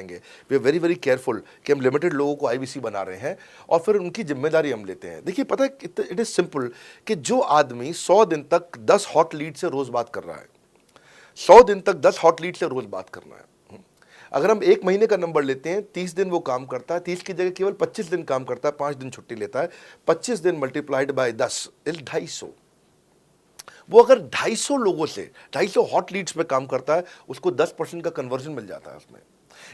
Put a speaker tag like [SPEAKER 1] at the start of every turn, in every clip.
[SPEAKER 1] We are very very careful कि हम limited लोगों को आईबीसी बना रहे हैं और फिर उनकी जिम्मेदारी हम लेते हैं। देखिए पता है इट इज सिंपल कि जो आदमी 100 दिन तक 10 हॉट लीड से रोज बात कर रहा है, 100 दिन तक 10 हॉट लीड से रोज बात करना है। अगर हम एक महीने का नंबर लेते हैं, 30 दिन वो काम करता है, 30 की जगह केवल 25 दिन काम करता है, 5 दिन छुट्टी लेता है, 25 दिन मल्टीप्लाइड बाय 10 इज 250। वो अगर 250 लोगों से 250 हॉट लीड्स पे काम करता है, उसको 10% का कन्वर्जन मिल जाता है उसमें,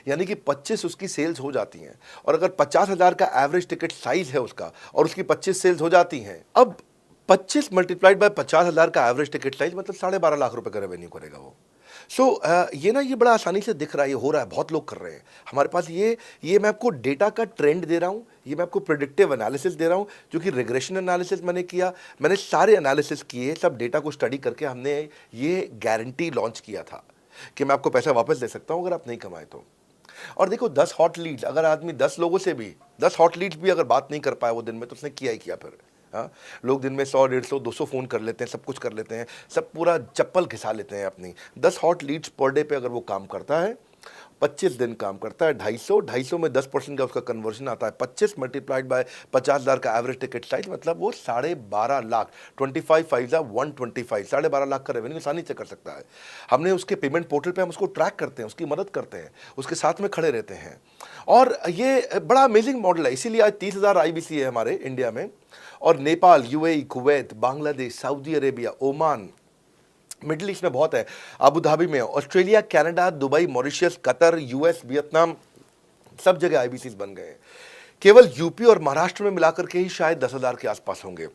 [SPEAKER 1] यानी कि 25 उसकी सेल्स हो जाती हैं। और अगर 50,000 का एवरेज टिकट साइज है उसका और उसकी 25 सेल्स हो जाती हैं, अब 25 मल्टीप्लाइड बाय 50,000 का एवरेज टिकट साइज मतलब 12.5 लाख रुपए का रेवेन्यू करेगा वो। ये ना ये बड़ा आसानी से दिख रहा है, ये हो रहा है, बहुत लोग कर रहे हैं हमारे पास। ये मैं आपको डेटा का ट्रेंड दे रहा हूँ, ये मैं आपको प्रिडिक्टिव एनालिसिस दे रहा हूँ, जो कि रिग्रेशन एनालिसिस मैंने किया, मैंने सारे एनालिसिस किए, सब डेटा को स्टडी करके हमने ये गारंटी लॉन्च किया था कि मैं आपको पैसा वापस दे सकता हूँ अगर आप नहीं कमाए तो। और देखो 10 हॉट लीड्स, अगर आदमी 10 हॉट लीड्स भी अगर बात नहीं कर पाया वो दिन में, तो उसने किया ही किया फिर। हाँ, लोग दिन में 100 150 200 फ़ोन कर लेते हैं, सब कुछ कर लेते हैं, सब पूरा चप्पल घिसा लेते हैं अपनी। 10 हॉट लीड्स पर डे पे अगर वो काम करता है, 25 दिन काम करता है, 250 में 10% का उसका कन्वर्जन आता है, 25 मल्टीप्लाइड बाय 50,000 का एवरेज टिकट साइज मतलब वो 12.5 लाख, 25 5 125, 12.5 लाख का रेवेन्यू आसानी से कर सकता है। हमने उसके पेमेंट पोर्टल पे हम उसको ट्रैक करते हैं, उसकी मदद करते हैं, उसके साथ में खड़े रहते हैं। और ये बड़ा अमेजिंग मॉडल है, इसीलिए आज 30,000 आईबीसी है हमारे इंडिया में। और Nepal, UAE, Kuwait, Bangladesh, Saudi Arabia, Oman, middle east में बहुत है, अबू धाबी में, Australia, Canada, Dubai, Mauritius, Qatar, US, Vietnam, सब जगह आईबीसी बन गए हैं। केवल यूपी और महाराष्ट्र में मिलाकर के ही शायद 10,000 के आसपास होंगे।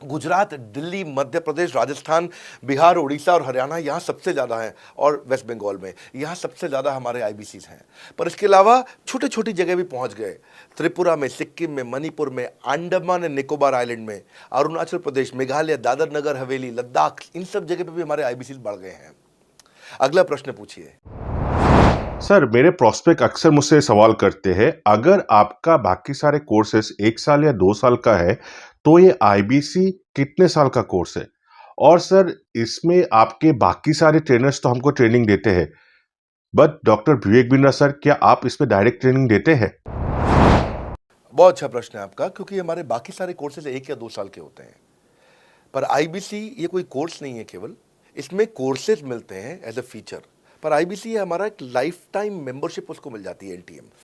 [SPEAKER 1] गुजरात, दिल्ली, मध्य प्रदेश, राजस्थान, बिहार, उड़ीसा और हरियाणा यहाँ सबसे ज़्यादा हैं, और वेस्ट बंगाल में यहाँ सबसे ज़्यादा हमारे आईबीसीज हैं। पर इसके अलावा छोटी छोटी जगह भी पहुँच गए, त्रिपुरा में, सिक्किम में, मणिपुर में, अंडमान एंड निकोबार आइलैंड में, अरुणाचल प्रदेश, मेघालय, दादर नगर हवेली, लद्दाख, इन सब जगह पर भी हमारे आईबीसीज बढ़ गए हैं। अगला प्रश्न पूछिए।
[SPEAKER 2] सर, मेरे प्रोस्पेक्ट अक्सर मुझसे सवाल करते हैं, अगर आपका बाकी सारे कोर्सेस 1 साल या 2 साल का है तो ये आईबीसी कितने साल का कोर्स है? और सर, इसमें आपके बाकी सारे ट्रेनर्स तो हमको ट्रेनिंग देते हैं, but doctor Vivek Bindra sir, क्या आप इसमें डायरेक्ट ट्रेनिंग देते हैं?
[SPEAKER 1] बहुत अच्छा प्रश्न है आपका, क्योंकि हमारे बाकी सारे कोर्सेज 1 या 2 साल के होते हैं, पर आईबीसी ये कोई कोर्स नहीं है केवल, इसमें कोर्सेज मिलते हैं एज अ फीचर। पर आईबीसी हमारा एक लाइफ टाइम मेंबरशिप उसको मिल जाती है, एलटीएम।